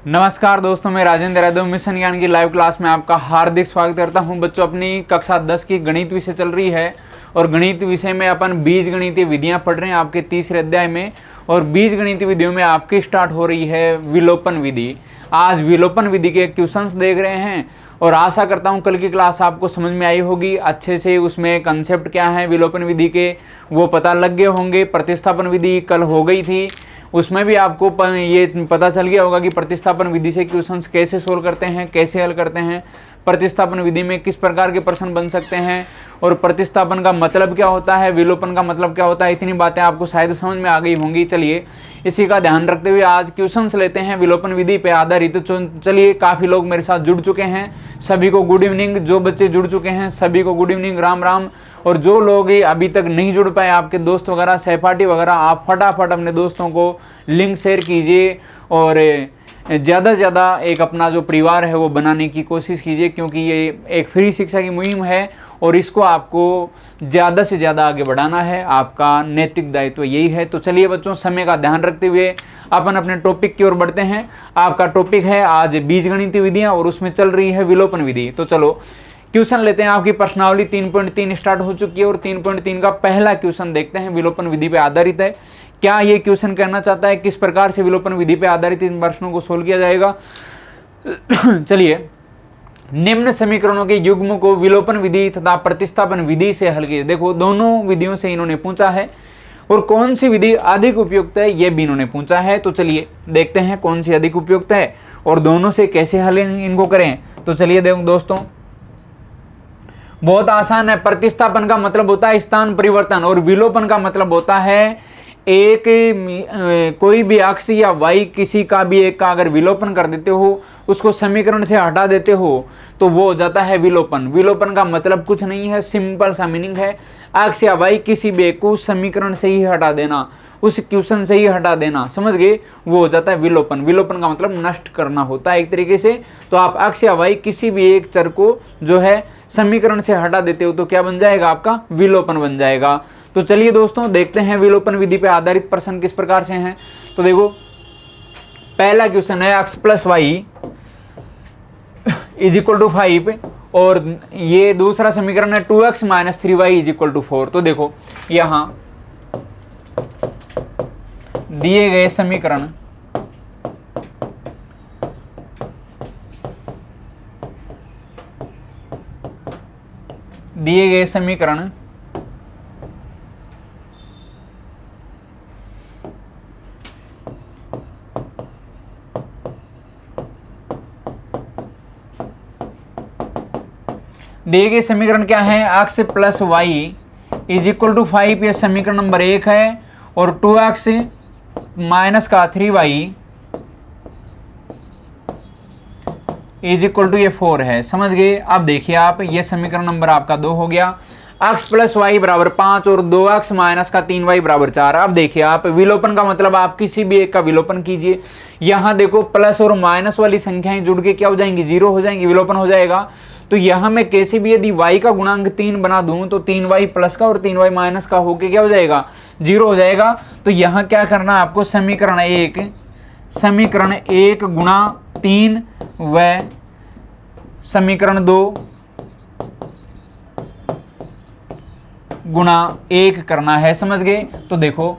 नमस्कार दोस्तों, मैं राजेंद्र यादव मिशन ज्ञान की लाइव क्लास में आपका हार्दिक स्वागत करता हूं। बच्चों, अपनी कक्षा 10 की गणित विषय चल रही है और गणित विषय में अपन बीज गणितीय विधियां पढ़ रहे हैं आपके तीसरे अध्याय में। और बीज गणितीय विधियों में आपकी स्टार्ट हो रही है विलोपन विधि। आज विलोपन विधि के क्वेश्चंस देख रहे हैं और आशा करता हूं कल की क्लास आपको समझ में आई होगी अच्छे से। उसमें कंसेप्ट क्या है विलोपन विधि के वो पता लग गए होंगे। प्रतिस्थापन विधि कल हो गई थी, उसमें भी आपको ये पता चल गया होगा कि प्रतिस्थापन विधि से क्वेश्चंस कैसे सोल्व करते हैं, कैसे हल करते हैं, प्रतिस्थापन विधि में किस प्रकार के प्रश्न बन सकते हैं और प्रतिस्थापन का मतलब क्या होता है, विलोपन का मतलब क्या होता है। इतनी बातें आपको शायद समझ में आ गई होंगी। चलिए इसी का ध्यान रखते हुए आज क्वेश्चंस लेते हैं विलोपन विधि पे आधारित। चलिए, काफ़ी लोग मेरे साथ जुड़ चुके हैं, सभी को गुड इवनिंग। जो बच्चे जुड़ चुके हैं सभी को गुड इवनिंग, राम राम। और जो लोग अभी तक नहीं जुड़ पाए, आपके दोस्त वगैरह सहपाठी वगैरह, आप फटाफट अपने दोस्तों को लिंक शेयर कीजिए और ज़्यादा से ज़्यादा एक अपना जो परिवार है वो बनाने की कोशिश कीजिए, क्योंकि ये एक फ्री शिक्षा की मुहिम है और इसको आपको ज़्यादा से ज़्यादा आगे बढ़ाना है। आपका नैतिक दायित्व यही है। तो चलिए बच्चों, समय का ध्यान रखते हुए अपन अपने टॉपिक की ओर बढ़ते हैं। आपका टॉपिक है आज बीजगणितीय विधियाँ और उसमें चल रही है विलोपन विधि। तो चलो क्वेश्चन लेते हैं। आपकी प्रश्नावली 3.3 स्टार्ट हो चुकी है और 3.3 का पहला क्वेश्चन देखते हैं, विलोपन विधि पे आधारित है। क्या ये क्वेश्चन कहना चाहता है किस प्रकार से विलोपन विधि पे आधारित इन प्रश्नों को सोल्व किया जाएगा। चलिए, निम्न समीकरणों के युग्म को विलोपन विधि तथा प्रतिस्थापन विधि से हल कीजिए। देखो, दोनों विधियों से इन्होंने पूछा है और कौन सी विधि अधिक उपयुक्त है ये भी इन्होंने पूछा है। तो चलिए देखते हैं कौन सी अधिक उपयुक्त है और दोनों से कैसे हल इनको करें। तो चलिए देखो दोस्तों, बहुत आसान है। प्रतिस्थापन का मतलब होता है स्थान परिवर्तन और विलोपन का मतलब होता है एक कोई भी अक्ष या वाई किसी का भी एक का अगर विलोपन कर देते हो, उसको समीकरण से हटा देते हो तो वो हो जाता है विलोपन। विलोपन का मतलब कुछ नहीं है, सिंपल सा मीनिंग है अक्ष या वाई किसी भी एक को समीकरण से ही हटा देना, उस क्वेश्चन से ही हटा देना, समझ गए, वो हो जाता है विलोपन। विलोपन का मतलब नष्ट करना होता है एक तरीके से। तो आप अक्ष या वाई किसी भी एक चर को जो है समीकरण से हटा देते हो तो क्या बन जाएगा, आपका विलोपन बन जाएगा। तो चलिए दोस्तों देखते हैं विलोपन विधि पे आधारित प्रश्न किस प्रकार से हैं। तो देखो, पहला क्वेश्चन है x plus Y is equal to 5 और ये दूसरा समीकरण है 2x minus 3y is equal to 4। तो देखो, यहां दिए गए समीकरण दिए गए समीकरण क्या है, x plus Y is equal to 5, ये समीकरण नंबर 1 है और 2x माइनस का 3y इज इक्वल टू ये 4 है, समझ गए। अब देखिए आप, ये समीकरण नंबर आपका 2 हो गया। x प्लस वाई बराबर 5 और 2x माइनस का 3y बराबर 4। अब देखिए आप, विलोपन का मतलब आप किसी भी एक का विलोपन कीजिए। यहाँ देखो प्लस और माइनस वाली संख्याएं जुड़ के क्या हो जाएंगी, 0 हो जाएंगी, विलोपन हो जाएगा। तो यहाँ मैं कैसे भी यदि y का गुणांक 3 बना दूं तो 3y प्लस का और 3y माइनस का होके क्या हो जाएगा, 0 हो जाएगा। तो यहाँ क्या करना है आपको, समीकरण 1 गुणा 3 व समीकरण 2 गुणा 1 करना है, समझ गए। तो देखो,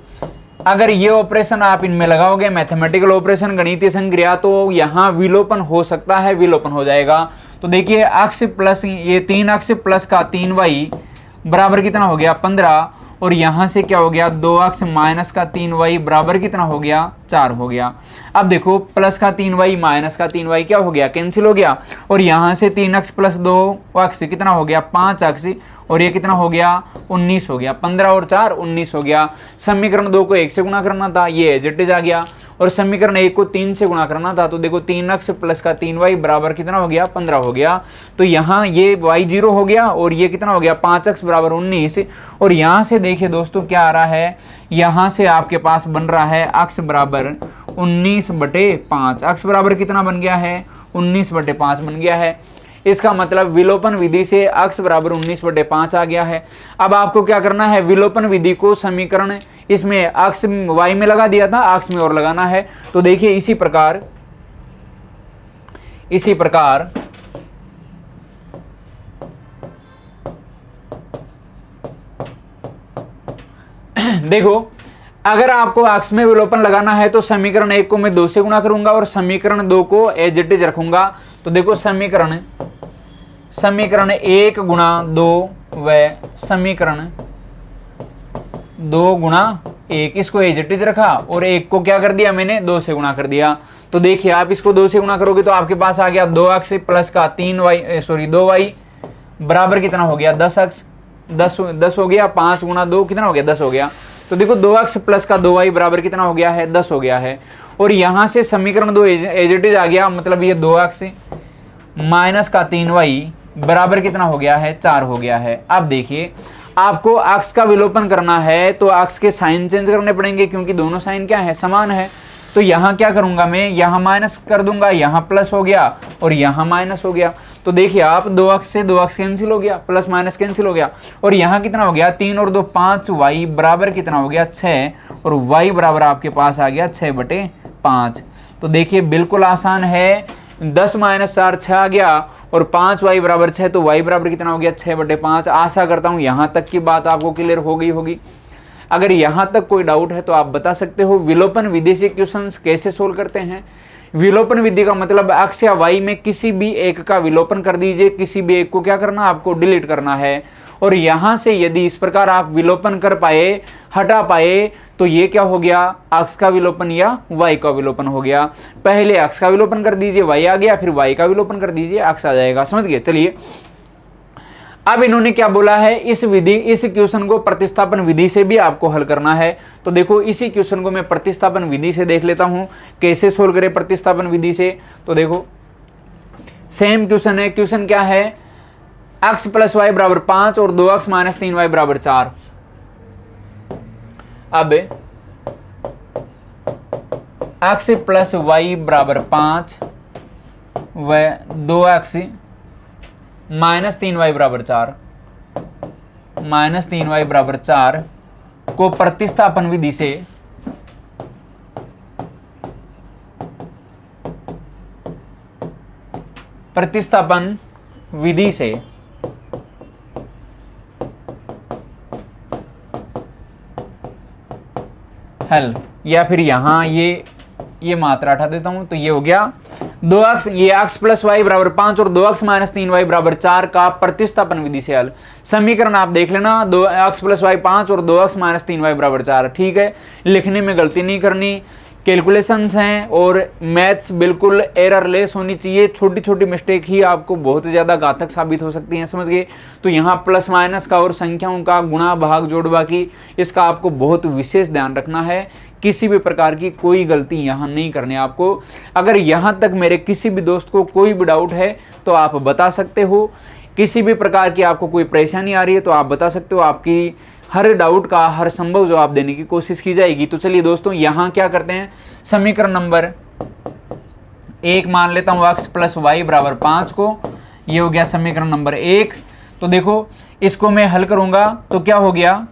अगर ये ऑपरेशन आप इनमें लगाओगे, मैथमेटिकल ऑपरेशन, गणितीय संक्रिया, तो यहाँ विलोपन हो सकता है, विलोपन हो जाएगा। तो देखिए, x प्लस ये 3x प्लस का 3y बराबर कितना हो गया, 15 और यहाँ से क्या हो गया, 2x माइनस का 3y बराबर कितना हो गया, 4 हो गया। अब देखो, प्लस का 3y माइनस का 3y क्या हो गया, कैंसिल हो गया और यहाँ से 3x प्लस 2x कितना हो गया, 5x और ये कितना हो गया, 19 हो गया। 15 और 4 19 हो गया। समीकरण 2 को 1 से गुणा करना था, ये एज इट इज आ गया और समीकरण 1 को 3 से गुणा करना था। तो देखो, 3x प्लस का 3y बराबर कितना हो गया, 15 हो गया। तो यहाँ ये y 0 हो गया और ये कितना हो गया, 5x बराबर 19। और यहाँ से देखिए दोस्तों क्या आ रहा है, यहाँ से आपके पास बन रहा है x बराबर 19/5। x बराबर कितना बन गया है, 19/5 बन गया है। इसका मतलब विलोपन विधि से x बराबर 19/5 आ गया है। अब आपको क्या करना है, विलोपन विधि को समीकरण इसमें x y में लगा दिया था, x में और लगाना है। तो देखिए इसी प्रकार इसी प्रकार देखो, अगर आपको अक्ष में विलोपन लगाना है तो समीकरण 1 को मैं 2 से गुणा करूंगा और समीकरण 2 को एज इट इज रखूंगा। तो देखो समीकरण 1 गुणा 2 व समीकरण 2 गुणा 1, इसको एज इट इज रखा और 1 को क्या कर दिया मैंने 2 से गुणा कर दिया। तो देखिए आप इसको 2 से गुणा करोगे तो आपके पास आ गया 2x प्लस का 2y बराबर कितना हो गया 10x, 10 हो गया, 5 गुणा 2 कितना हो गया 10 हो गया। तो देखो 2x प्लस का 2y बराबर कितना हो गया है 10 हो गया है। और यहां से समीकरण 2 एज इट इज आ गया, मतलब ये 2x माइनस का 3y बराबर कितना हो गया है 4 हो गया है। अब देखिए आपको अक्ष का विलोपन करना है तो अक्ष के साइन चेंज करने पड़ेंगे क्योंकि दोनों साइन क्या है समान है। तो यहाँ क्या करूंगा मैं, यहाँ माइनस कर दूंगा, यहाँ प्लस हो गया और यहाँ माइनस हो गया। तो देखिए आप 2x से 2x कैंसिल हो गया, प्लस माइनस कैंसिल हो गया और यहाँ कितना हो गया 3 और 2 5, y बराबर कितना हो गया 6 और y बराबर आपके पास आ गया 6/5। तो देखिए बिल्कुल आसान है, 10 - 4 6 आ गया और 5y बराबर 6, तो y बराबर कितना हो गया 6/5। आशा करता हूँ यहाँ तक की बात आपको क्लियर हो गई होगी। अगर यहाँ तक कोई डाउट है तो आप बता सकते हो। विलोपन विधि से क्वेश्चंस कैसे सोल्व करते हैं। विलोपन विधि का मतलब अक्ष या y में किसी भी एक का विलोपन कर दीजिए, किसी भी एक को क्या करना आपको डिलीट करना है। और यहाँ से यदि इस प्रकार आप विलोपन कर पाए, हटा पाए, तो ये क्या हो गया अक्ष का विलोपन या y का विलोपन हो गया। पहले अक्ष का विलोपन कर दीजिए y आ गया, फिर y का विलोपन कर दीजिए अक्ष आ जाएगा। समझ गए। चलिए अब इन्होंने क्या बोला है, इस क्वेश्चन को प्रतिस्थापन विधि से भी आपको हल करना है। तो देखो इसी क्वेश्चन को मैं प्रतिस्थापन विधि से देख लेता हूं कैसे सोल्व करें प्रतिस्थापन विधि से। तो देखो सेम क्वेश्चन है। क्वेश्चन क्या है, x प्लस वाई बराबर 5 और 2x माइनस 3y बराबर 4। अब x प्लस वाई बराबर 5 व 2x माइनस 3y बराबर 4 को प्रतिस्थापन विधि से हल, या फिर यहां ये मात्रा हटा देता हूं तो ये हो गया 2x, ये x प्लस वाई बराबर 5 और 2x माइनस 3y बराबर 4 का प्रतिस्थापन विधि से हल। समीकरण आप देख लेना, 2x प्लस वाई 5 और 2x माइनस 3y बराबर 4। ठीक है, लिखने में गलती नहीं करनी, कैलकुलेशंस हैं और मैथ्स बिल्कुल एररलेस होनी चाहिए। छोटी छोटी मिस्टेक ही आपको बहुत ज़्यादा घातक साबित हो सकती हैं। समझ गए। तो यहाँ प्लस माइनस का और संख्याओं का गुणा भाग जोड़ बाकी इसका आपको बहुत विशेष ध्यान रखना है। किसी भी प्रकार की कोई गलती यहाँ नहीं करनी आपको। अगर यहाँ तक मेरे किसी भी दोस्त को कोई भी डाउट है तो आप बता सकते हो। किसी भी प्रकार की आपको कोई परेशानी आ रही है तो आप बता सकते हो। आपकी हर डाउट का हर संभव जवाब देने की कोशिश की जाएगी। तो चलिए दोस्तों यहाँ क्या करते हैं, समीकरण नंबर 1 मान लेता हूँ x प्लस वाई बराबर 5 को। ये हो गया समीकरण नंबर 1। तो देखो इसको मैं हल करूँगा तो क्या हो गया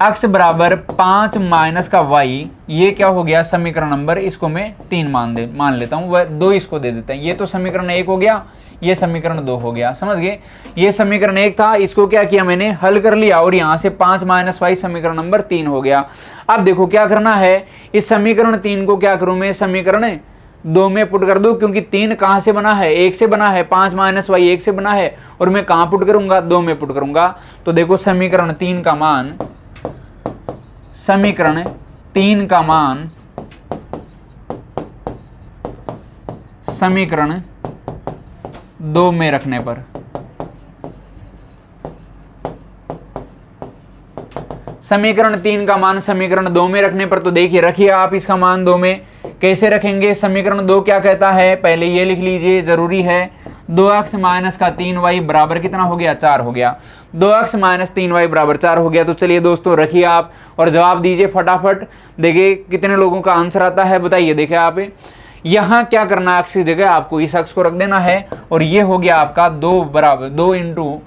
x बराबर 5 माइनस का y, ये क्या हो गया समीकरण नंबर, इसको मैं 3 मान लेता हूँ, वह 2 इसको दे देते हैं। ये तो समीकरण 1 हो गया, ये समीकरण 2 हो गया। समझ गए। ये समीकरण 1 था, इसको क्या किया मैंने हल कर लिया और यहाँ से 5 माइनस वाई समीकरण नंबर 3 हो गया। अब देखो क्या करना है, इस समीकरण 3 को क्या करूँ मैं समीकरण 2 में पुट कर दूं, क्योंकि 3 कहाँ से बना है 1 से बना है, 5 माइनस वाई 1 से बना है और मैं कहाँ पुट करूंगा 2 में पुट करूंगा। तो देखो समीकरण 3 का मान, समीकरण 3 का मान समीकरण 2 में रखने पर, समीकरण 3 का मान समीकरण 2 में रखने पर, तो देखिए रखिए आप इसका मान 2 में। कैसे रखेंगे, समीकरण 2 क्या कहता है पहले ये लिख लीजिए, जरूरी है। 2x माइनस का 3y बराबर कितना हो गया 4 हो गया। 2x माइनस 3y बराबर 4 हो गया। तो चलिए दोस्तों रखिए आप और जवाब दीजिए फटाफट। देखिए कितने लोगों का आंसर आता है बताइए। देखिए आप यहाँ क्या करना है, अक्ष की जगह आपको इस अक्ष को रख देना है और ये हो गया आपका 2 बराबर 2 इंटू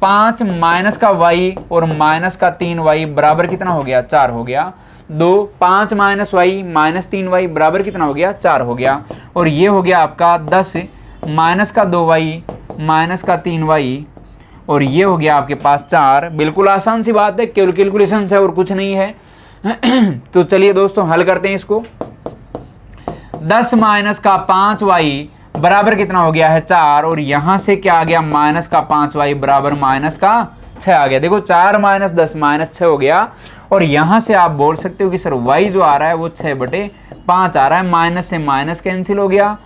5 माइनस का y और माइनस का 3y बराबर कितना हो गया 4 हो गया। 2 5 माइनस वाई माइनस 3y बराबर कितना हो गया 4 हो गया। और ये हो गया आपका 10 माइनस का 2y माइनस का 3y और ये हो गया आपके पास 4। बिल्कुल आसान सी बात है, केवल कैलकुलेशन है और कुछ नहीं है। तो चलिए दोस्तों हल करते हैं इसको। 10 माइनस का 5y बराबर कितना हो गया है 4 और यहां से क्या आ गया माइनस का 5y बराबर माइनस का 6 आ गया। देखो 4 माइनस 10 माइनस 6 हो गया और यहां से आप बोल सकते हो कि सर y जो आ रहा है वो 6/5 आ रहा है। माइनस से माइनस कैंसिल हो गया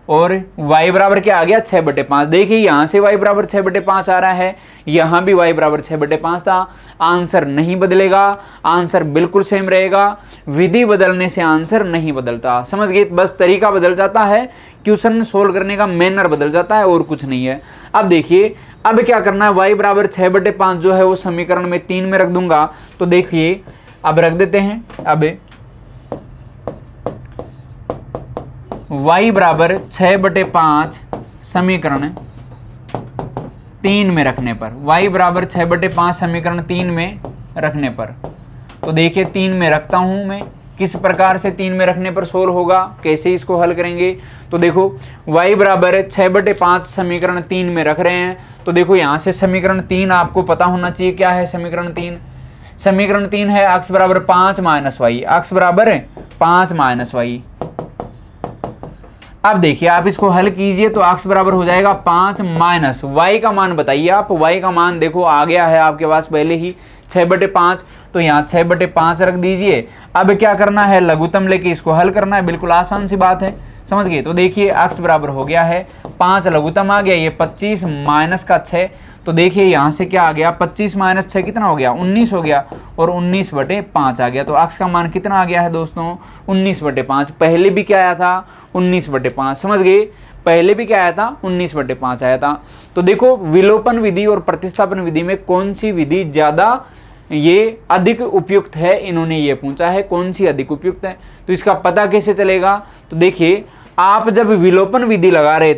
और y बराबर क्या आ गया 6/5। देखिए यहाँ से y बराबर 6/5 आ रहा है, यहाँ भी y बराबर 6/5 था। आंसर नहीं बदलेगा, आंसर बिल्कुल सेम रहेगा। विधि बदलने से आंसर नहीं बदलता, समझ गए। बस तरीका बदल जाता है, क्वेश्चन सोल्व करने का मैनर बदल जाता है और कुछ नहीं है। अब देखिए अब क्या करना है, y बराबर 6/5 जो है वो समीकरण में 3 में रख दूंगा। तो देखिए अब रख देते हैं। अब y बराबर 6/5 समीकरण 3 में रखने पर, y बराबर 6/5 समीकरण 3 में रखने पर, तो देखिए 3 में रखता हूं मैं। किस प्रकार से 3 में रखने पर सोल्व होगा, कैसे इसको हल करेंगे। तो देखो y बराबर 6/5 समीकरण 3 में रख रहे हैं। तो देखो यहाँ से समीकरण 3 आपको पता होना चाहिए क्या है। समीकरण 3 है x बराबर 5 माइनस वाई, x बराबर 5 माइनस वाई। अब देखिए आप इसको हल कीजिए तो x बराबर हो जाएगा 5 माइनस y का मान बताइए आप। y का मान देखो आ गया है आपके पास पहले ही 6/5, तो यहाँ 6/5 रख दीजिए। अब क्या करना है, लघुत्तम लेके इसको हल करना है। बिल्कुल आसान सी बात है, समझ गए। तो देखिए x बराबर हो गया है 5, लघुत्तम आ गया ये 25 माइनस का 6। तो देखिए यहाँ से क्या आ गया 25 माइनस 6 कितना हो गया 19 हो गया और 19/5 आ गया। तो x का मान कितना आ गया है दोस्तों 19/5। पहले भी क्या आया था 19/5, समझ गए। पहले भी क्या आया था 19/5 आया था। तो देखो विलोपन विधि और प्रतिस्थापन विधि में कौन सी विधि ज़्यादा ये अधिक उपयुक्त है, इन्होंने ये पूछा है कौन सी अधिक उपयुक्त है। तो इसका पता कैसे चलेगा, तो देखिए आप जब विलोपन विधि लगा रहे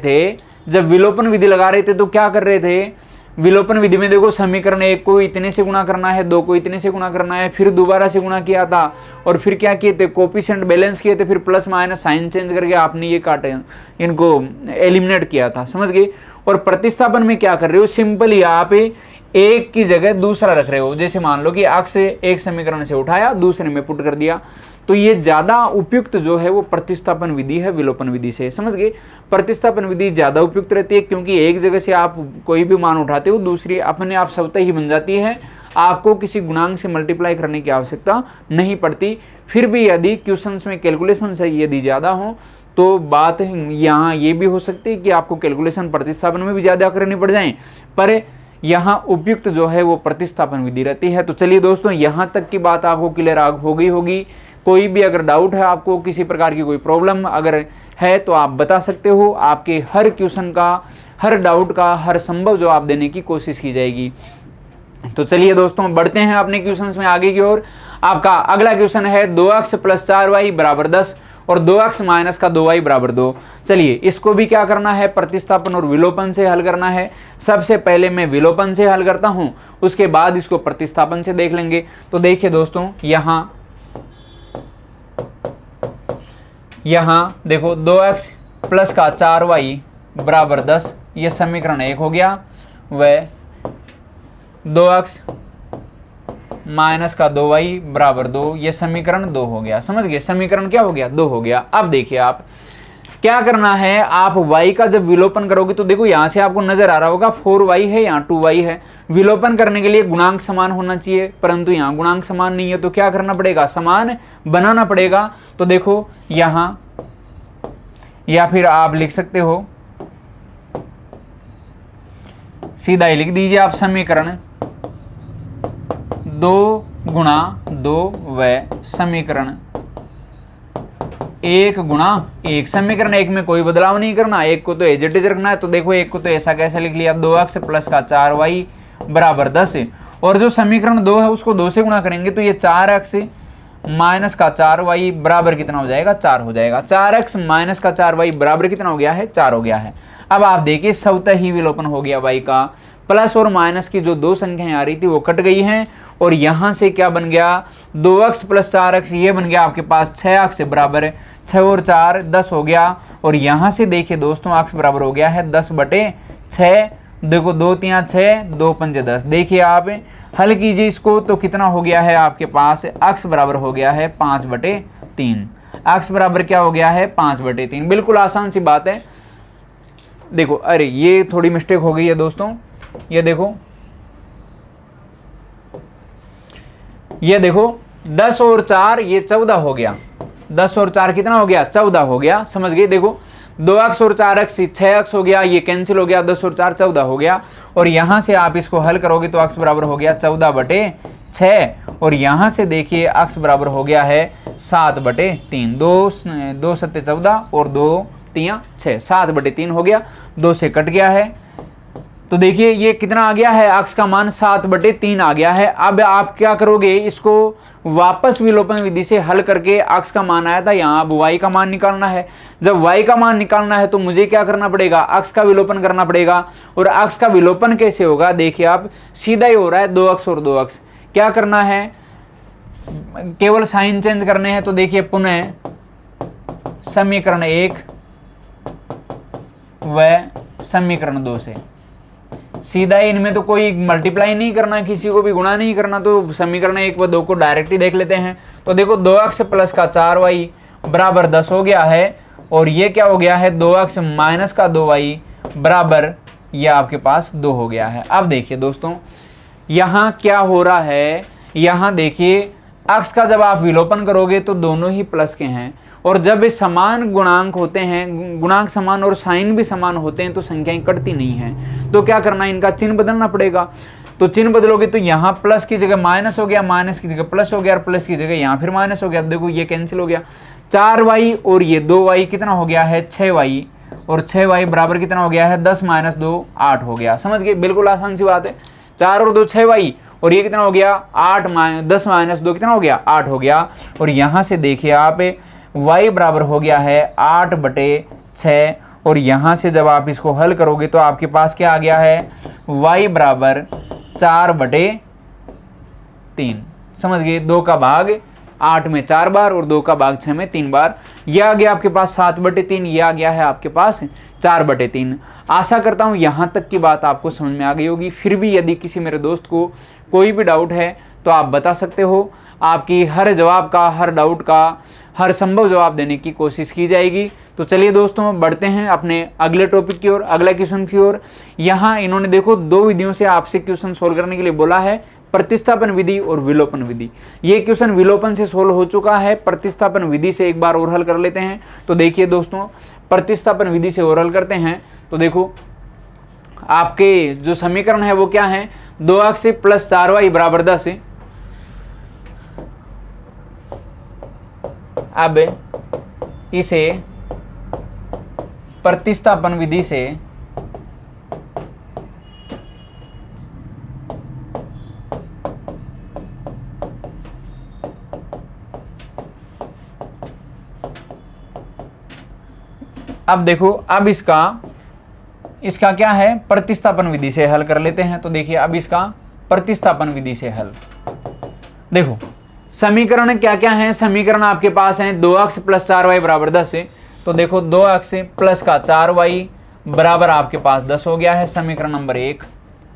थे तो क्या कर रहे थे। विलोपन विधि में देखो समीकरण 1 को इतने से गुणा करना है, 2 को इतने से गुणा करना है, फिर दोबारा से गुणा किया था और फिर क्या किए थे कोफिशिएंट बैलेंस किए थे, फिर प्लस माइनस साइन चेंज करके आपने ये काटे इनको एलिमिनेट किया था, समझ गए। और प्रतिस्थापन में क्या कर रहे हो, सिंपली आप एक की जगह दूसरा रख रहे हो। जैसे मान लो कि x से एक समीकरण से उठाया दूसरे में पुट कर दिया। तो ये ज़्यादा उपयुक्त जो है वो प्रतिस्थापन विधि है विलोपन विधि से, समझ गए। प्रतिस्थापन विधि ज़्यादा उपयुक्त रहती है क्योंकि एक जगह से आप कोई भी मान उठाते हो दूसरी अपने आप स्वतः ही बन जाती है, आपको किसी गुणांक से मल्टीप्लाई करने की आवश्यकता नहीं पड़ती। फिर भी यदि क्वेश्चंस में कैलकुलेशन से यदि ज़्यादा हो तो बात यहाँ ये भी हो सकती है कि आपको कैलकुलेशन प्रतिस्थापन में भी ज़्यादा करनी पड़ जाए, पर यहाँ उपयुक्त जो है वो प्रतिस्थापन विधि रहती है। तो चलिए दोस्तों यहाँ तक की बात आपको क्लियर हो गई होगी। कोई भी अगर डाउट है, आपको किसी प्रकार की कोई प्रॉब्लम अगर है तो आप बता सकते हो। आपके हर क्वेश्चन का, हर डाउट का हर संभव जवाब देने की कोशिश की जाएगी। तो चलिए दोस्तों बढ़ते हैं अपने क्वेश्चंस में आगे की ओर। आपका अगला क्वेश्चन है 2x + 4y = 10 और 2x - का 2y = 2। चलिए इसको भी क्या करना है, प्रतिस्थापन और विलोपन से हल करना है। सबसे पहले मैं विलोपन से हल करता हूं, उसके बाद इसको प्रतिस्थापन से देख लेंगे। तो देखिए दोस्तों यहाँ देखो 2x + का 4y = 10, ये समीकरण 1 हो गया। वह 2x - का 2y = 2, ये समीकरण 2 हो गया, समझ गए। समीकरण क्या हो गया 2 हो गया। अब देखिए आप क्या करना है, आप y का जब विलोपन करोगे तो देखो यहाँ से आपको नजर आ रहा होगा 4y है, यहाँ 2y है। विलोपन करने के लिए गुणांक समान होना चाहिए, परंतु यहाँ गुणांक समान नहीं है, तो क्या करना पड़ेगा, समान बनाना पड़ेगा। तो देखो यहाँ, या फिर आप लिख सकते हो सीधा ही लिख दीजिए आप, समीकरण 2 × 2 व समीकरण 1 × 1। समीकरण 1 में कोई बदलाव नहीं करना, 1 को तो एज इट इज रखना है। तो देखो 1 को तो ऐसा कैसे लिख लिया, 2x + का 4y = 10, और जो समीकरण 2 है उसको 2 से गुणा करेंगे तो ये 4x - का 4y बराबर कितना हो जाएगा, 4 हो जाएगा। 4x - का 4y बराबर कितना हो गया है, 4 हो गया है। अब आप देखिए स्वतः ही विलोपन हो गया y का, प्लस और माइनस की जो दो संख्याएं आ रही थी वो कट गई हैं और यहां से क्या बन गया 2x प्लस 4x ये बन गया आपके पास 6x बराबर है 6 और 4 10 हो गया। और यहां से देखिए दोस्तों x बराबर हो गया है 10/6। देखो 2 3 6 2 5 10। देखिए आप हल कीजिए इसको तो कितना हो गया है आपके पास x बराबर हो गया है 5/3। x बराबर क्या हो गया है 5/3। बिल्कुल आसान सी बात है। देखो अरे ये थोड़ी मिस्टेक हो गई है दोस्तों, ये देखो 10 और 4 ये 14 हो गया। 10 और 4 कितना हो गया 14 हो गया, समझ गए। देखो 2x और 4x 6x हो गया, ये कैंसिल हो गया, 10 और 4 14 हो गया। और यहां से आप इसको हल करोगे तो x बराबर हो गया 14/6 और यहां से देखिए x बराबर हो गया है 7/3। 2 7 14 और 2 3 6 7/3 हो गया, 2 से कट गया है। तो देखिए ये कितना आ गया है x का मान 7/3 आ गया है। अब आप क्या करोगे इसको वापस विलोपन विधि से हल करके x का मान आया था, यहाँ अब y का मान निकालना है। जब y का मान निकालना है तो मुझे क्या करना पड़ेगा x का विलोपन करना पड़ेगा। और x का विलोपन कैसे होगा देखिए आप, सीधा ही हो रहा है 2x और 2x। क्या करना है केवल साइन चेंज करने हैं। तो देखिए पुनः समीकरण 1 व समीकरण 2 से सीधा ही, इनमें तो कोई मल्टीप्लाई नहीं करना, किसी को भी गुणा नहीं करना। तो समीकरण 1 व 2 को डायरेक्ट ही देख लेते हैं। तो देखो 2x प्लस का 4y बराबर 10 हो गया है और ये क्या हो गया है 2x माइनस का 2y बराबर ये आपके पास 2 हो गया है। अब देखिए दोस्तों यहाँ क्या हो रहा है, यहाँ देखिए x का जब आप विलोपन करोगे तो दोनों ही प्लस के हैं और जब समान गुणांक होते हैं, गुणांक समान और साइन भी समान होते हैं तो संख्याएं कटती नहीं हैं। तो क्या करना है इनका चिन्ह बदलना पड़ेगा। तो चिन्ह बदलोगे तो यहाँ प्लस की जगह माइनस हो गया, माइनस की जगह प्लस हो गया और प्लस की जगह यहाँ फिर माइनस हो गया। देखो ये कैंसिल हो गया, 4y और ये 2y कितना हो गया है 6y और 6y बराबर कितना हो गया है 10 - 2 8 हो गया। समझ गए, बिल्कुल आसान सी बात है। 4 और 2 6y और ये कितना हो गया 10 - 2 कितना हो गया 8 हो गया। और यहाँ से देखिए आप y बराबर हो गया है 8/6 और यहाँ से जब आप इसको हल करोगे तो आपके पास क्या आ गया है y बराबर 4/3। समझ गए, 2 का भाग 8 में 4 बार और 2 का भाग 6 में 3 बार। यह आ गया आपके पास 7/3, यह आ गया है आपके पास 4/3। आशा करता हूँ यहाँ तक की बात आपको समझ में आ गई होगी। फिर भी यदि किसी मेरे दोस्त को कोई भी डाउट है तो आप बता सकते हो। आपकी हर जवाब का, हर डाउट का हर संभव जवाब देने की कोशिश की जाएगी। तो चलिए दोस्तों बढ़ते हैं अपने अगले टॉपिक की ओर, अगला क्वेश्चन की ओर। यहाँ इन्होंने देखो 2 विधियों से आपसे क्वेश्चन सोल्व करने के लिए बोला है, प्रतिस्थापन विधि और विलोपन विधि। ये क्वेश्चन विलोपन से सोल्व हो चुका है, प्रतिस्थापन विधि से एक बार और हल कर लेते हैं। तो देखिए दोस्तों प्रतिस्थापन विधि से और हल करते हैं। तो देखो आपके जो समीकरण है वो क्या है 2x प्लस 4y बराबर 10। अब इसे प्रतिस्थापन विधि से अब देखो, अब इसका क्या है प्रतिस्थापन विधि से हल कर लेते हैं। तो देखिए अब इसका प्रतिस्थापन विधि से हल देखो, समीकरण क्या क्या है। समीकरण आपके पास है 2x प्लस 4y बराबर 10 है। तो देखो 2x प्लस का 4y बराबर आपके पास 10 हो गया है, समीकरण नंबर 1।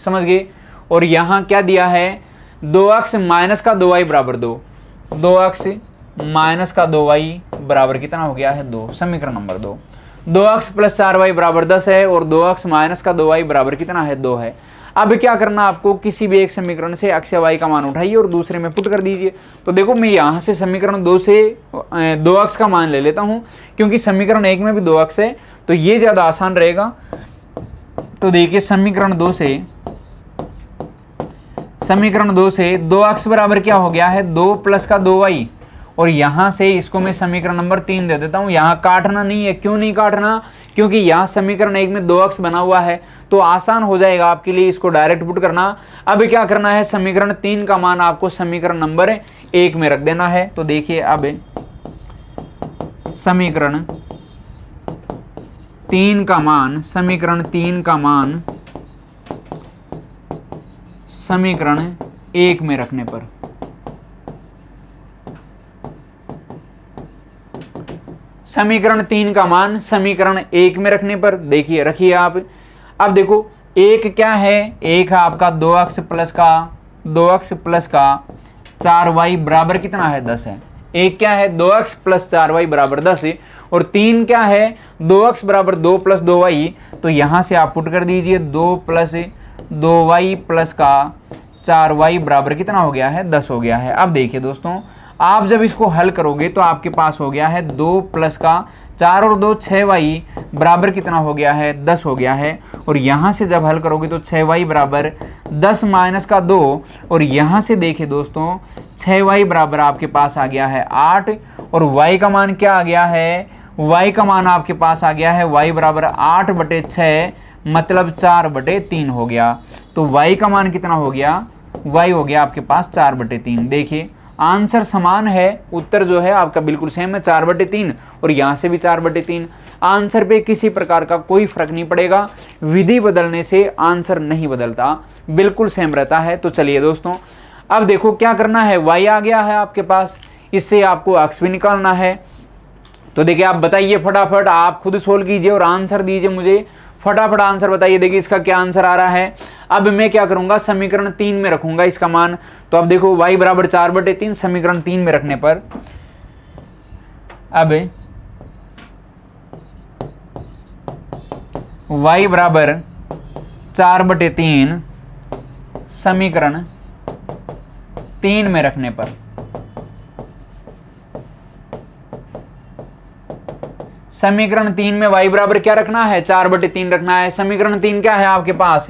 समझ गए। और यहाँ क्या दिया है 2x माइनस का 2y बराबर 2, 2x माइनस का 2y बराबर कितना हो गया है 2, समीकरण नंबर 2। 2x प्लस 4y बराबर 10 है और 2x माइनस का 2y बराबर कितना है 2 है। अब क्या करना आपको, किसी भी एक समीकरण से x या y का मान उठाइए और दूसरे में पुट कर दीजिए। तो देखो मैं यहाँ से समीकरण 2 से 2x का मान ले लेता हूँ, क्योंकि समीकरण 1 में भी 2x है तो ये ज़्यादा आसान रहेगा। तो देखिए समीकरण 2 से 2x बराबर क्या हो गया है 2 प्लस का 2y और यहाँ से इसको मैं समीकरण नंबर 3 दे देता हूँ। यहाँ काटना नहीं है, क्यों नहीं काटना, क्योंकि यहाँ समीकरण 1 में 2x बना हुआ है तो आसान हो जाएगा आपके लिए इसको डायरेक्ट पुट करना। अब क्या करना है समीकरण 3 का मान आपको समीकरण नंबर 1 में रख देना है। तो देखिए अब समीकरण 3 का मान समीकरण 1 में रखने पर। समीकरण 3 का मान समीकरण 1 में रखने पर देखिए, रखिए आप। अब देखो एक क्या है, एक है आपका 2x प्लस का 4y बराबर कितना है 10 है। एक क्या है 2x प्लस 4y बराबर 10 है। और 3 क्या है 2x बराबर 2 प्लस 2y। तो यहां से आप पुट कर दीजिए 2 प्लस 2y प्लस का 4y बराबर कितना हो गया है 10 हो गया है। अब देखिए दोस्तों, आप जब इसको हल करोगे तो आपके पास हो गया है 2 प्लस का 4 और 2 6y बराबर कितना हो गया है 10 हो गया है। और यहाँ से जब हल करोगे तो 6y बराबर 10 माइनस का 2। और यहाँ से देखिए दोस्तों 6y बराबर आपके पास आ गया है 8। और y का मान क्या आ गया है, y का मान आपके पास आ गया है y बराबर 8/6 मतलब 4/3 हो गया। तो y का मान कितना हो गया, y हो गया आपके पास 4/3। देखिए आंसर समान है, उत्तर जो है आपका बिल्कुल सेम है 4/3 और यहाँ से भी 4/3। आंसर पे किसी प्रकार का कोई फर्क नहीं पड़ेगा, विधि बदलने से आंसर नहीं बदलता, बिल्कुल सेम रहता है। तो चलिए दोस्तों, अब देखो क्या करना है, y आ गया है आपके पास, इससे आपको x भी निकालना है। तो देखिए आप बताइए फटाफट, आप खुद सोल्व कीजिए और आंसर दीजिए मुझे, फटाफट आंसर बताइए। देखिए इसका क्या आंसर आ रहा है। अब मैं क्या करूंगा, समीकरण 3 में रखूंगा इसका मान। तो अब देखो y बराबर 4/3 समीकरण 3 में रखने पर, अब y बराबर 4/3 समीकरण 3 में रखने पर, समीकरण 3 में y बराबर क्या रखना है 4/3 रखना है। समीकरण 3 क्या है आपके पास,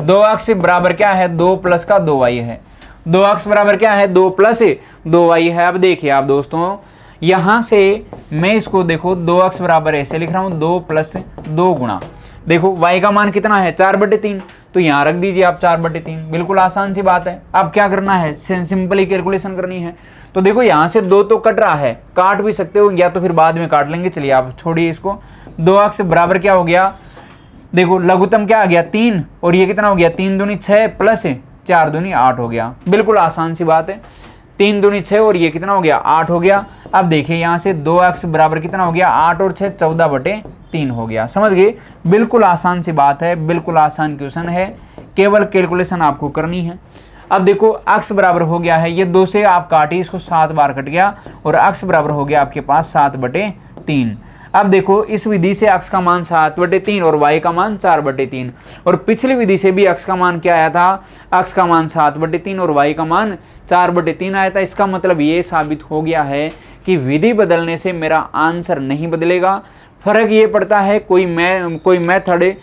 2x बराबर क्या है 2 प्लस का 2y है। 2x बराबर क्या है 2 प्लस 2y है। अब देखिए आप दोस्तों, यहां से मैं इसको देखो 2x बराबर ऐसे लिख रहा हूं 2 प्लस 2 गुणा, देखो y का मान कितना है 4/3, तो यहां रख दीजिए आप 4/3, बिल्कुल आसान सी बात है। अब क्या करना है, सिंपली कैलकुलेशन करनी है। तो देखो यहां से 2 तो कट रहा है, काट भी सकते हो या तो फिर बाद में काट लेंगे। चलिए आप छोड़िए इसको। 2x बराबर क्या हो गया, देखो लघुत्तम क्या आ गया 3, और ये कितना हो गया 3 दूनी 6 प्लस 4 दूनी 8 हो गया, बिल्कुल आसान सी बात है। 3 दूनी 6 और ये कितना हो गया 8 हो गया। अब देखिए यहाँ से 2x बराबर कितना हो गया 8 और 6 14/3 हो गया। समझ गए, बिल्कुल आसान सी बात है, बिल्कुल आसान क्वेश्चन है, केवल कैलकुलेशन आपको करनी है। अब देखो x बराबर हो गया है, ये 2 से आप काटिए इसको 7 बार कट गया, और x बराबर हो गया आपके पास 7/3। अब देखो इस विधि से x का मान 7/3 और y का मान 4/3, और पिछली विधि से भी x का मान क्या आया था, x का मान 7/3 और y का मान 4/3 आया था। इसका मतलब ये साबित हो गया है कि विधि बदलने से मेरा आंसर नहीं बदलेगा। फर्क ये पड़ता है कोई मेथड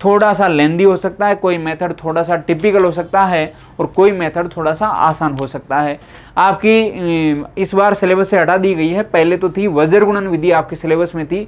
थोड़ा सा लेंदी हो सकता है, कोई मेथड थोड़ा सा टिपिकल हो सकता है, और कोई मेथड थोड़ा सा आसान हो सकता है। आपकी इस बार सिलेबस से हटा दी गई है, पहले तो थी वज्र गुणन विधि आपके सिलेबस में थी,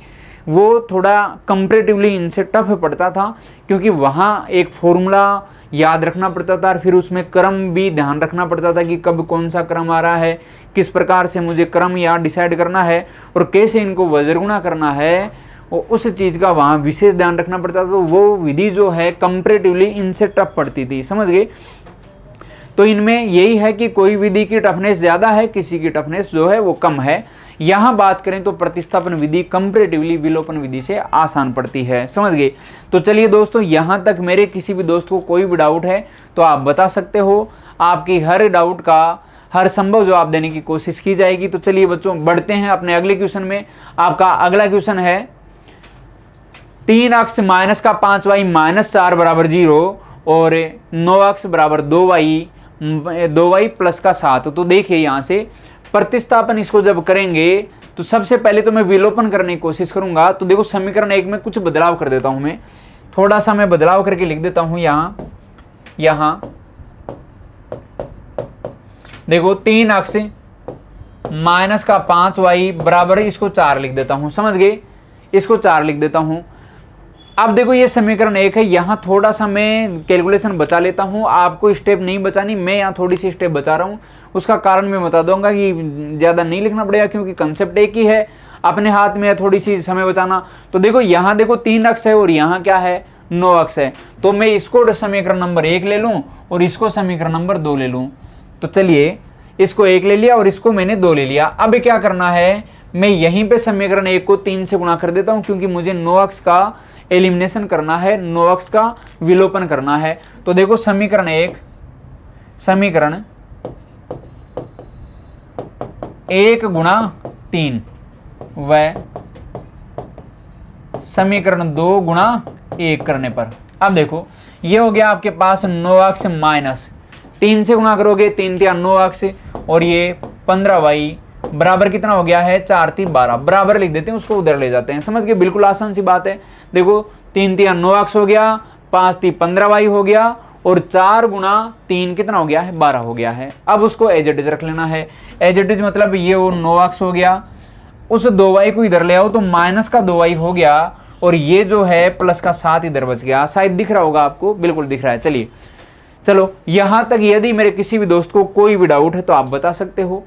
वो थोड़ा कंपैरेटिवली इनसे टफ पड़ता था, क्योंकि वहाँ एक फॉर्मूला याद रखना पड़ता था और फिर उसमें क्रम भी ध्यान रखना पड़ता था कि कब कौन सा क्रम आ रहा है, किस प्रकार से मुझे क्रम याद डिसाइड करना है और कैसे इनको वज्र गुणा करना है, और उस चीज़ का वहाँ विशेष ध्यान रखना पड़ता था। तो वो विधि जो है कंपैरेटिवली इनसे टफ पड़ती थी, समझ गए। तो इनमें यही है कि कोई विधि की टफनेस ज़्यादा है, किसी की टफनेस जो है वो कम है। यहाँ बात करें तो प्रतिस्थापन विधि कंपैरेटिवली विलोपन विधि से आसान पड़ती है, समझ गए। तो चलिए दोस्तों, यहाँ तक मेरे किसी भी दोस्त को कोई भी डाउट है तो आप बता सकते हो, आपकी हर डाउट का हर संभव जवाब देने की कोशिश की जाएगी। तो चलिए बच्चों, बढ़ते हैं अपने अगले क्वेश्चन में। आपका अगला क्वेश्चन है 3x माइनस का 5y माइनस 4 बराबर 0 और 9x बराबर 2y प्लस का 7। तो देखिए यहाँ से प्रतिस्थापन इसको जब करेंगे तो सबसे पहले तो मैं विलोपन करने की कोशिश करूंगा। तो देखो समीकरण 1 में कुछ बदलाव कर देता हूं, मैं थोड़ा सा मैं बदलाव करके लिख देता हूं। यहाँ देखो 3x माइनस का 5y बराबर इसको 4 लिख देता हूं, समझ गए, इसको 4 लिख देता हूं। अब देखो ये समीकरण 1 है, यहाँ थोड़ा सा मैं कैलकुलेशन बचा लेता हूँ, आपको स्टेप नहीं बचानी, मैं यहाँ थोड़ी सी स्टेप बचा रहा हूँ। उसका कारण मैं बता दूंगा कि ज़्यादा नहीं लिखना पड़ेगा, क्योंकि कंसेप्ट एक ही है, अपने हाथ में है थोड़ी सी समय बचाना। तो देखो यहाँ देखो 3x है और यहाँ क्या है 9x है, तो मैं इसको समीकरण नंबर 1 ले लूँ और इसको समीकरण नंबर 2 ले लूँ। तो चलिए इसको 1 ले लिया और इसको मैंने 2 ले लिया। अब क्या करना है, मैं यहीं पे समीकरण 1 को 3 से गुणा कर देता हूँ, क्योंकि मुझे नो अक्ष का एलिमिनेशन करना है, नो अक्ष का विलोपन करना है। तो देखो समीकरण 1 गुणा 3 व समीकरण 2 गुणा 1 करने पर, अब देखो ये हो गया आपके पास 9 अक्ष माइनस 3 से गुणा करोगे 3 तिया 9 अक्ष और ये 15y बराबर कितना हो गया है 4 3 12, बराबर लिख देते हैं, उसको उधर ले जाते हैं। समझ गए, बिल्कुल आसान सी बात है। देखो 3 तिया 9 अक्ष हो गया, 5 3 15y हो गया और 4 गुणा 3 कितना हो गया है 12 हो गया है। अब उसको एज इट इज रख लेना है। एज इट इज मतलब ये वो 9 अक्ष हो गया, उस 2y को इधर ले आओ तो माइनस का 2y हो गया और ये जो है प्लस का 7 इधर बच गया। शायद दिख रहा होगा आपको, बिल्कुल दिख रहा है। चलिए चलो यहां तक यदि मेरे किसी भी दोस्त को कोई भी डाउट है तो आप बता सकते हो।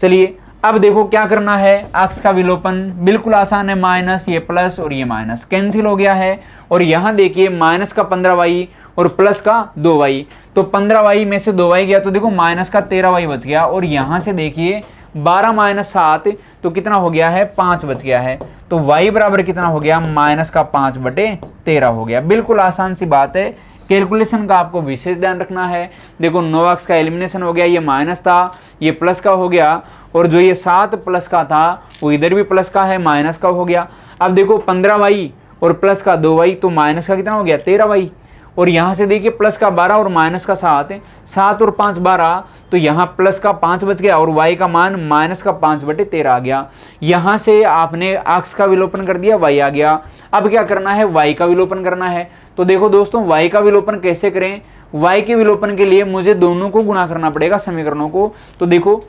चलिए अब देखो क्या करना है, अक्ष का विलोपन बिल्कुल आसान है, माइनस ये प्लस और ये माइनस कैंसिल हो गया है। और यहां देखिए माइनस का 15y और प्लस का 2y, तो 15y में से 2y गया तो देखो माइनस का 13y बच गया। और यहां से देखिए 12 माइनस 7 तो कितना हो गया है 5 बच गया है। तो y बराबर कितना हो गया माइनस का 5/13 हो गया। बिल्कुल आसान सी बात है, कैलकुलेशन का आपको विशेष ध्यान रखना है। देखो 9 अक्ष का एलिमिनेशन हो गया, ये माइनस था ये प्लस का हो गया और जो ये 7 प्लस का था वो इधर भी प्लस का है, माइनस का हो गया। अब देखो 15y और प्लस का 2y तो माइनस का कितना हो गया 13y और यहाँ से देखिए प्लस का 12 और माइनस का 7 और 5 12 तो यहाँ प्लस का 5 बच गया और y का मान माइनस का 5/13 आ गया। यहाँ से आपने अक्ष का विलोपन कर दिया, y आ गया। अब क्या करना है, y का विलोपन करना है। तो देखो दोस्तों y का विलोपन कैसे करें, y के विलोपन के लिए मुझे दोनों को गुणा करना पड़ेगा समीकरणों को। तो देखो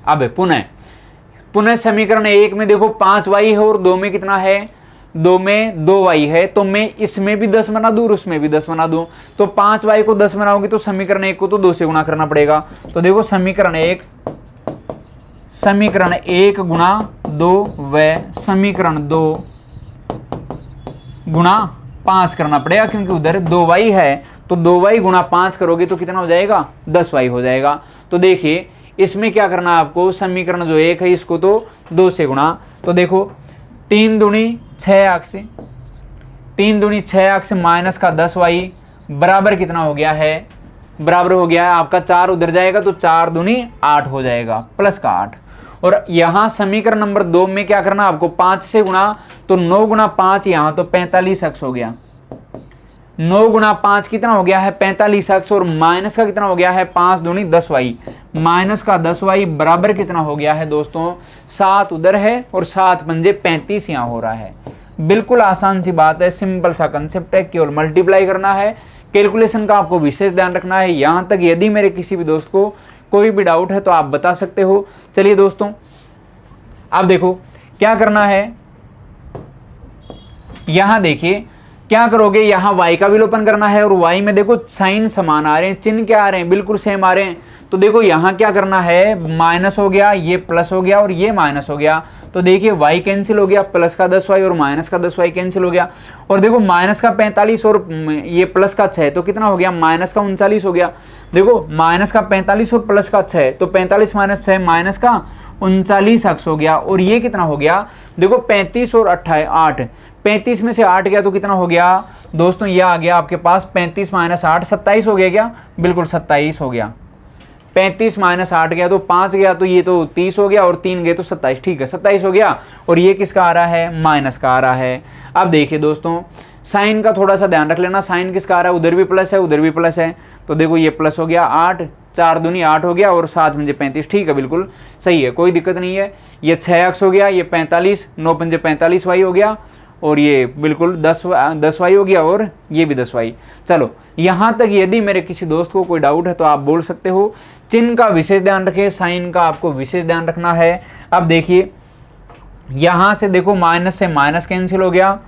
अब पुनः समीकरण 1 में देखो 5y है और 2 में कितना है 2 में 2y है, तो मैं इसमें भी 10 बना दूं और उसमें भी 10 बना दूं। तो 5y को 10 बनाओगे तो समीकरण 1 को तो 2 से गुणा करना पड़ेगा। तो देखो समीकरण 1 गुणा 2 व समीकरण 2 गुणा 5 करना पड़ेगा, क्योंकि उधर 2y है तो 2y गुणा 5 करोगे तो कितना हो जाएगा 10y हो जाएगा। तो देखिए इसमें क्या करना है आपको, समीकरण जो 1 है इसको तो 2 से गुणा। तो देखो 3 दूनी 6 अक्ष माइनस का 10y बराबर कितना हो गया है, बराबर हो गया है आपका 4 उधर जाएगा तो 4 दूनी 8 हो जाएगा, प्लस का 8। और यहाँ समीकरण नंबर 2 में क्या करना आपको 5 से गुणा, तो 9 गुणा 5 यहाँ तो 45 अक्ष हो गया। 9 गुणा 5 कितना हो गया है 45 अक्ष और माइनस का कितना हो गया है 5 दूनी 10y, माइनस का 10y बराबर कितना हो गया है दोस्तों 7 उधर है और 7 पंजे 35 यहाँ हो रहा है। बिल्कुल आसान सी बात है, सिंपल सा कंसेप्ट है, केवल मल्टीप्लाई करना है। कैलकुलेशन का आपको विशेष ध्यान रखना है। यहाँ तक यदि मेरे किसी भी दोस्त को कोई भी डाउट है तो आप बता सकते हो। चलिए दोस्तों अब देखो क्या करना है, यहाँ देखिए क्या करोगे, यहाँ y का विलोपन करना है और y में देखो साइन समान आ रहे हैं, चिन्ह क्या आ रहे हैं बिल्कुल सेम आ रहे हैं। तो देखो यहाँ क्या करना है, माइनस हो गया, ये प्लस हो गया और ये माइनस हो गया। तो देखिए y कैंसिल हो गया, प्लस का 10y और माइनस का 10y कैंसिल हो गया। और देखो माइनस का 45 और ये प्लस का 6 तो कितना हो गया माइनस का 39 हो गया। देखो माइनस का 45 और प्लस का 6 तो 45 माइनस 6 माइनस का 39 अक्ष हो गया। और ये कितना हो गया, देखो 35 और 8, 35 में से 8 गया तो कितना हो गया दोस्तों, ये आ गया आपके पास 35 माइनस 8 27 हो गया क्या, बिल्कुल 27 हो गया। 35 माइनस 8 गया तो 5 गया तो ये तो 30 हो गया और 3 गए तो 27, ठीक है 27 हो गया। और ये किसका आ रहा है, माइनस का आ रहा है। अब देखिए दोस्तों साइन का थोड़ा सा ध्यान रख लेना, साइन किसका आ रहा है, उधर भी प्लस है उधर भी प्लस है। तो देखो ये प्लस हो गया 8, 4 दूनी 8 हो गया और 7 पंजे 35, ठीक है बिल्कुल सही है, कोई दिक्कत नहीं है। ये 6 अक्ष हो गया, ये 45, 9 पंजे 45 वाई हो गया और ये बिल्कुल 10 वाई हो गया और ये भी 10 वाई। चलो यहाँ तक यदि मेरे किसी दोस्त को कोई डाउट है तो आप बोल सकते हो। चिन्ह का विशेष ध्यान रखें, साइन का आपको विशेष ध्यान रखना है। अब देखिए यहाँ से देखो माइनस से माइनस कैंसिल हो गया,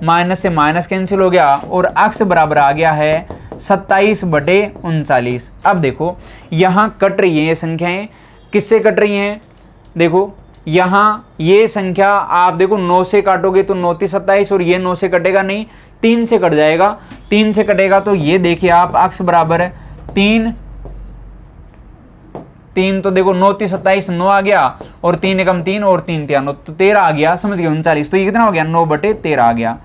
माइनस से माइनस कैंसिल हो गया और अक्ष बराबर आ गया है 27/39। अब देखो यहाँ कट रही है ये संख्याएं, किससे कट रही हैं, देखो यहाँ ये संख्या आप देखो 9 से काटोगे तो 9 × 27 और ये 9 से कटेगा नहीं, 3 से कट जाएगा, 3 से कटेगा तो ये देखिए आप अक्ष बराबर 3 3 तो देखो 9 3 27, 9 आ गया, और 3 एकम 3 और 3 3 9, तो 13 आ गया, समझ गए 39। तो ये कितना हो गया 9/13 आ गया।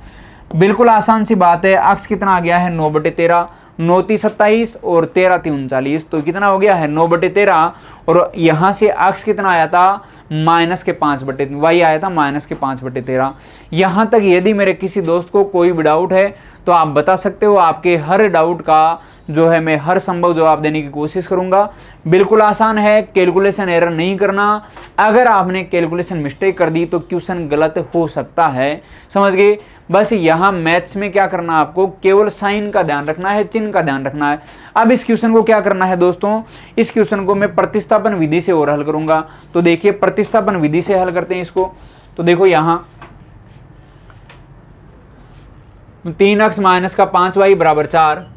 बिल्कुल आसान सी बात है। अक्स कितना आ गया है 9/13, 9 3 27 और 13 3 39, तो कितना हो गया है 9/13। और यहाँ से अक्स कितना आया था -5/, वाई आया था -5/13। यहाँ तक यदि मेरे किसी दोस्त को कोई भी डाउट है तो आप बता सकते हो। आपके हर डाउट का जो है मैं हर संभव जवाब देने की कोशिश करूंगा। बिल्कुल आसान है, कैलकुलेशन एरर नहीं करना। अगर आपने कैलकुलेशन मिस्टेक कर दी तो क्वेश्चन गलत हो सकता है, समझ गए। बस यहाँ मैथ्स में क्या करना, आपको केवल साइन का ध्यान रखना है, चिन्ह का ध्यान रखना है। अब इस क्वेश्चन को क्या करना है दोस्तों, इस क्वेश्चन को मैं प्रतिस्थापन विधि से और हल करूंगा। तो देखिए प्रतिस्थापन विधि से हल करते हैं इसको। तो देखो यहाँ 3x माइनस का 5y बराबर 4,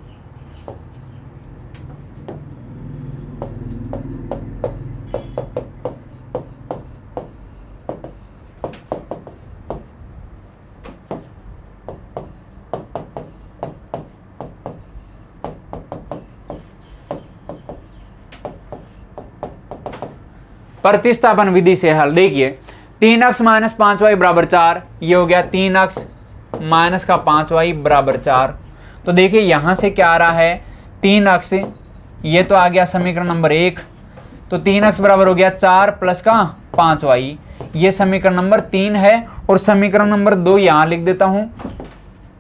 प्रतिस्थापन विधि से हल। देखिए 3x माइनस 5y बराबर 4, ये हो गया 3x माइनस का 5y बराबर 4। तो देखिए यहां से क्या आ रहा है 3x, ये तो आ गया समीकरण नंबर 1। तो 3x बराबर हो गया 4 प्लस का 5y, ये समीकरण नंबर 3 है। और समीकरण नंबर 2 यहां लिख देता हूं।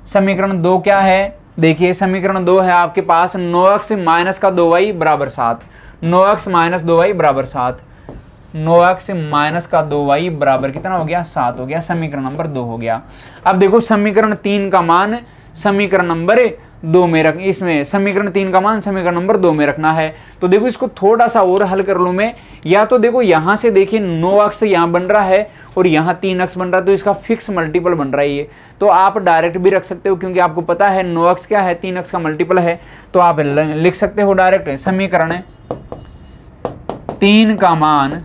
समीकरण 2 क्या है, देखिए समीकरण 2 है आपके पास 9x माइनस का 2y बराबर 7, 9x माइनस 2y बराबर 7, 9x माइनस का 2y बराबर कितना हो गया 7 हो गया, समीकरण नंबर 2 हो गया। अब देखो समीकरण 3 का मान समीकरण नंबर 2 में रख, इसमें समीकरण 3 का मान समीकरण नंबर 2 में रखना है। तो देखो इसको थोड़ा सा और हल कर लूं मैं, या तो देखो यहां से देखिए 9x यहां बन रहा है और यहां 3x बन रहा है, तो इसका फिक्स मल्टीपल बन रहा है ये। तो आप डायरेक्ट भी रख सकते हो, क्योंकि आपको पता है 9x क्या है 3x का मल्टीपल है, तो आप लिख सकते हो डायरेक्ट समीकरण 3 का मान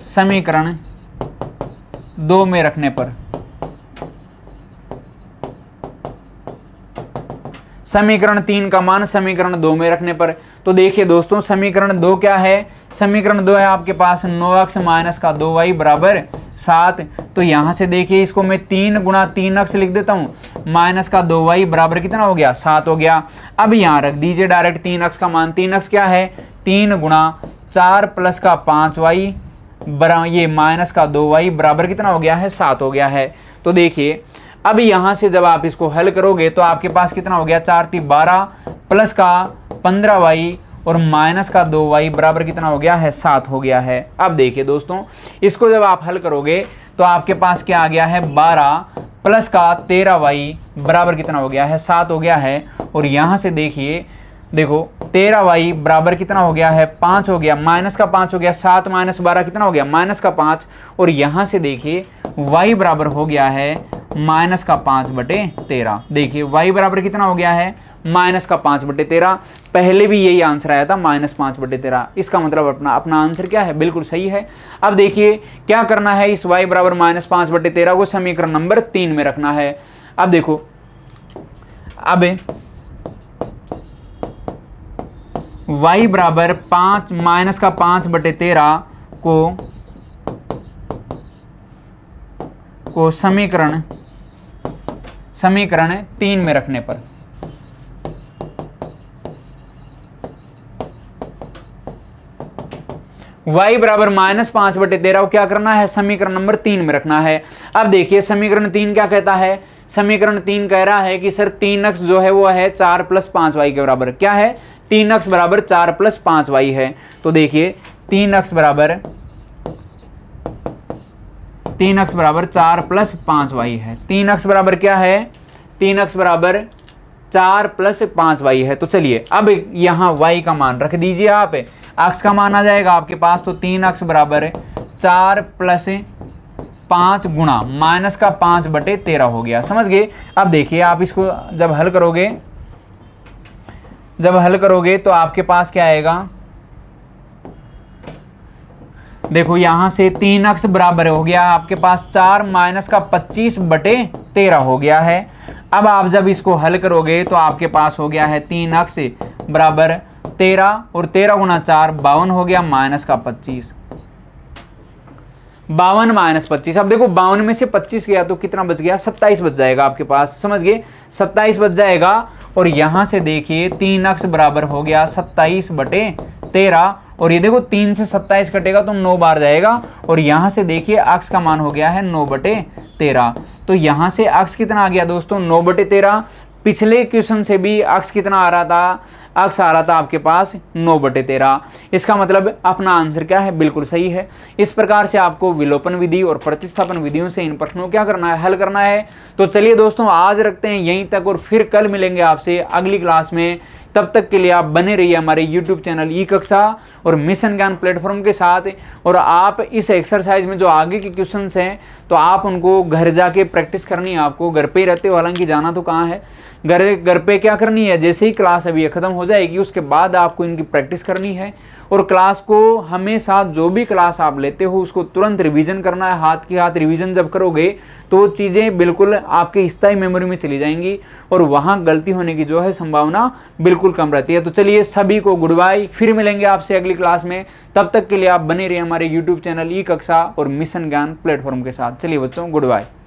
समीकरण 2 में रखने पर, समीकरण 3 का मान समीकरण 2 में रखने पर। तो देखिए दोस्तों समीकरण 2 क्या है, समीकरण 2 है आपके पास 9x माइनस का 2y बराबर 7। तो यहां से देखिए इसको मैं 3 गुणा 3x लिख देता हूं, माइनस का 2y बराबर कितना हो गया 7 हो गया। अब यहां रख दीजिए डायरेक्ट 3x का मान, 3x क्या है 3 गुणा 4 प्लस का 5y बराबर ये माइनस का 2y बराबर कितना हो गया है 7 हो गया है। तो देखिए अब यहां से जब आप इसको हल करोगे तो आपके पास कितना हो गया 4 3 12 प्लस का 15y और माइनस का 2y बराबर कितना हो गया है 7 हो गया है। अब देखिए दोस्तों इसको जब आप हल करोगे तो आपके पास क्या आ गया है 12 प्लस का 13y बराबर कितना हो गया है 7 हो गया है। और यहां से देखिए देखो 13y बराबर कितना हो गया है 5 हो गया, माइनस का 5 हो गया, 7 माइनस 12 कितना हो गया माइनस का 5। और यहाँ से देखिए y बराबर हो गया है माइनस का 5/13। देखिए y बराबर कितना हो गया है माइनस का 5/13। पहले भी यही आंसर आया था -5/13। इसका मतलब अपना आंसर क्या है बिल्कुल सही है। अब देखिए क्या करना है, इस y बराबर -5/13 को समीकरण नंबर 3 में रखना है। अब देखो अब y बराबर 5 माइनस का 5/13 को समीकरण 3 में रखने पर y बराबर -5/13 को क्या करना है समीकरण नंबर 3 में रखना है। अब देखिए समीकरण 3 क्या कहता है, समीकरण 3 कह रहा है कि सर 3x जो है वो है 4 + 5y के बराबर, क्या है 3x बराबर 4 + 5y है। तो देखिए 3x बराबर 4 + 5y है। 3x बराबर क्या है 3x बराबर 4 + 5y है। तो चलिए अब यहाँ y का मान रख दीजिए, आप x का मान आ जाएगा आपके पास। तो 3x बराबर 4 + 5 गुणा माइनस का 5/13 हो गया, समझ गए। अब देखिए आप इसको जब हल करोगे तो आपके पास क्या आएगा, देखो यहां से 3x बराबर हो गया आपके पास 4 माइनस का 25/13 हो गया है। अब आप जब इसको हल करोगे तो आपके पास हो गया है 3x बराबर 13 और 13 गुना 4 52 हो गया माइनस का 25, 52 माइनस 25। अब देखो 52 में से 25 गया तो कितना बच गया, 27 बच जाएगा आपके पास, समझ गए, 27 बच जाएगा। और यहां से देखिए 3x बराबर हो गया 27/13 और ये देखो 3 से 27 कटेगा तो 9 बार जाएगा और यहां से देखिए x का मान हो गया है 9/13। तो यहां से x कितना आ गया दोस्तों 9/13। पिछले क्वेश्चन से भी x कितना आ रहा था, x आ रहा था आपके पास 9/13। इसका मतलब अपना आंसर क्या है, बिल्कुल सही है। इस प्रकार से आपको विलोपन विधि और प्रतिस्थापन विधियों से इन प्रश्नों को क्या करना है, हल करना है। तो चलिए दोस्तों आज रखते हैं यहीं तक और फिर कल मिलेंगे आपसे अगली क्लास में। तब तक के लिए आप बने रहिए हमारे YouTube चैनल ई कक्षा और मिशन ज्ञान प्लेटफॉर्म के साथ। और आप इस एक्सरसाइज में जो आगे के क्वेश्चंस हैं तो आप उनको घर जाके प्रैक्टिस करनी है। आपको घर पे ही रहते हो, हालांकि जाना तो कहाँ है, घर पे क्या करनी है, जैसे ही क्लास अभी खत्म हो जाएगी उसके बाद आपको इनकी प्रैक्टिस करनी है। और क्लास को हमेशा जो भी क्लास आप लेते हो उसको तुरंत रिवीजन करना है। हाथ की हाथ रिवीजन जब करोगे तो चीज़ें बिल्कुल आपके स्थायी मेमोरी में चली जाएंगी और वहाँ गलती होने की जो है संभावना बिल्कुल कम रहती है। तो चलिए सभी को गुड बाय, फिर मिलेंगे आपसे अगली क्लास में। तब तक के लिए आप बने रहिए हमारे यूट्यूब चैनल ई कक्षा और मिशन ज्ञान प्लेटफॉर्म के साथ। चलिए बच्चों गुड बाय।